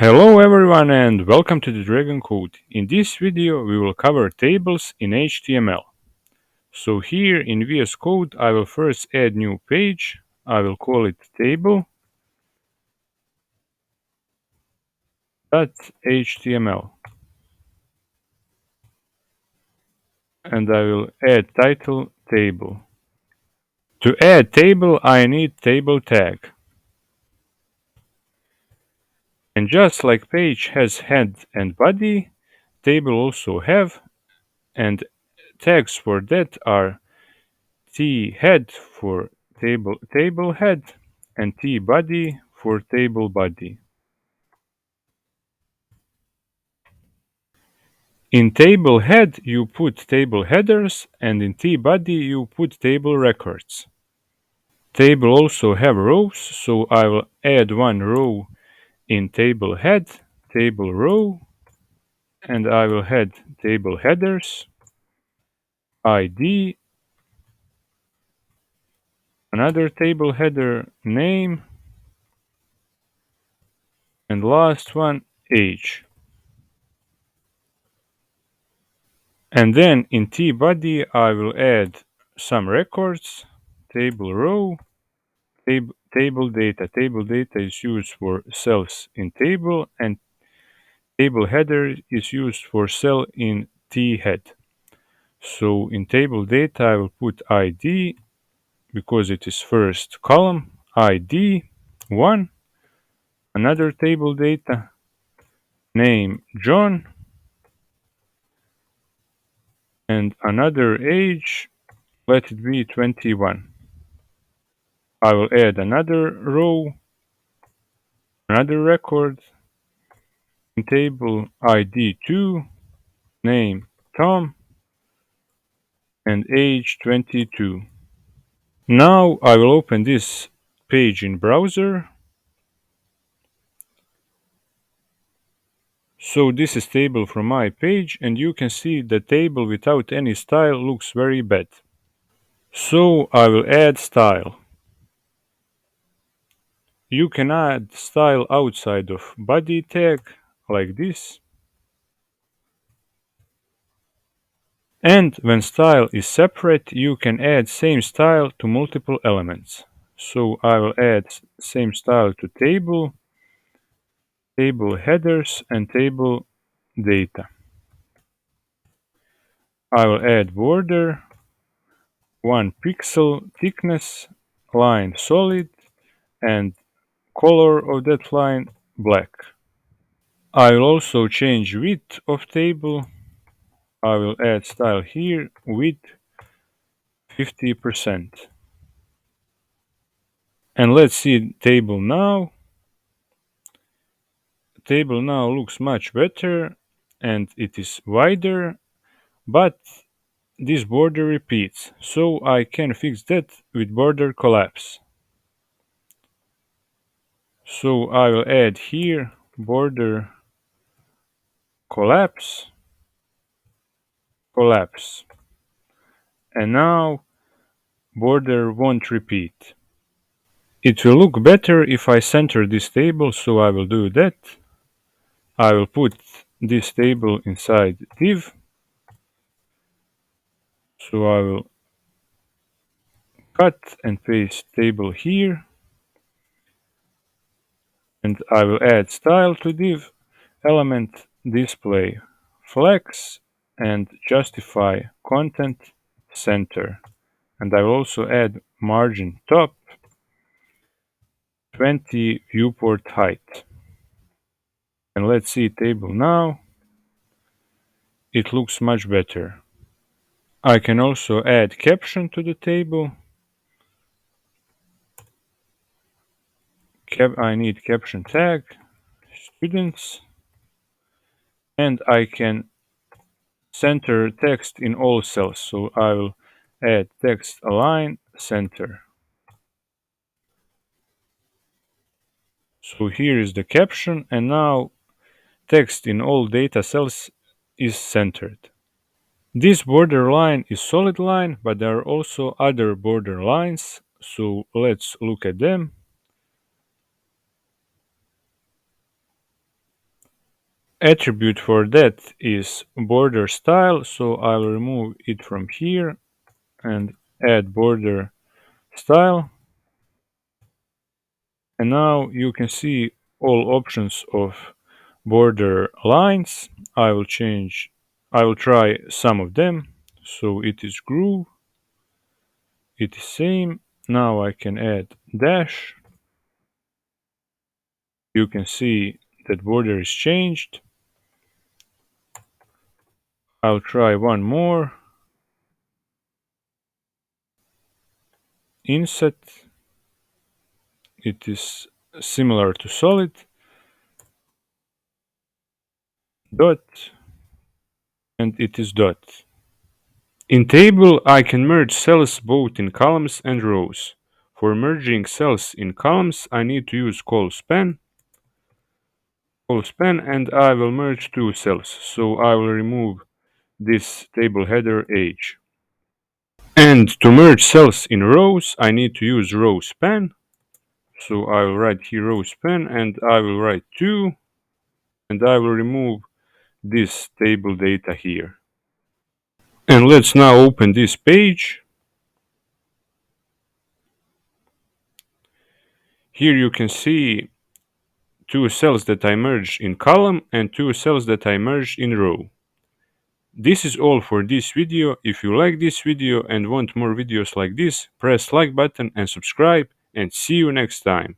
Hello everyone and welcome to the Dragon Code. In this video we will cover tables in HTML. So here in VS Code I will first add new page. I will call it table.html and I will add title table. To add table I need table tag. And just like page has head and body, table also have, and tags for that are T head for table head and T body for table body. In table head you put table headers and in T body you put table records. Table also have rows, so I will add one row in table head, table row, and I will add table headers, ID, another table header, name, and last one age. And then in T-body I will add some records, table row, table data. Table data is used for cells in table and table header is used for cell in T-head. So in table data I will put ID because it is first column, ID 1, another table data, name John, and another age, let it be 21. I will add another row, another record in table ID 2, name Tom, and age 22. Now I will open this page in browser. So this is table from my page and you can see the table without any style looks very bad. So I will add style. You can add style outside of body tag like this. And when style is separate, you can add same style to multiple elements. So I will add same style to table, table headers, and table data. I will add border, 1 pixel thickness, line solid, and color of that line black. I will also change width of table. I will add style here, width 50%. And let's see table now. Table now looks much better and it is wider, but this border repeats, so I can fix that with border collapse. So I will add here border collapse, collapse. And now border won't repeat. It will look better if I center this table, so I will do that. I will put this table inside div. So I will cut and paste table here. And I will add style to div, element display flex, and justify content center. And I will also add margin top, 20 viewport height. And let's see table now. It looks much better. I can also add caption to the table. I need caption tag, students, and I can center text in all cells. So I will add text align center. So here is the caption, and now text in all data cells is centered. This border line is solid line, but there are also other border lines, so let's look at them. attribute for that is border style, so I'll remove it from here and add border style. And now you can see all options of border lines. I will try some of them. So it is groove, it is same. Now I can add dash. You can see that border is changed. I'll try one more. Inset. It is similar to solid. Dot. And it is dot. In table, I can merge cells both in columns and rows. For merging cells in columns, I need to use colspan, and I will merge two cells. So I will remove this table header age. And to merge cells in rows, I need to use rowspan. So I will write here rowspan, and I will write 2, and I will remove this table data here. And let's now open this page. Here you can see two cells that I merged in column and two cells that I merged in row. This is all for this video. If you like this video and want more videos like this, press like button and subscribe, and see you next time.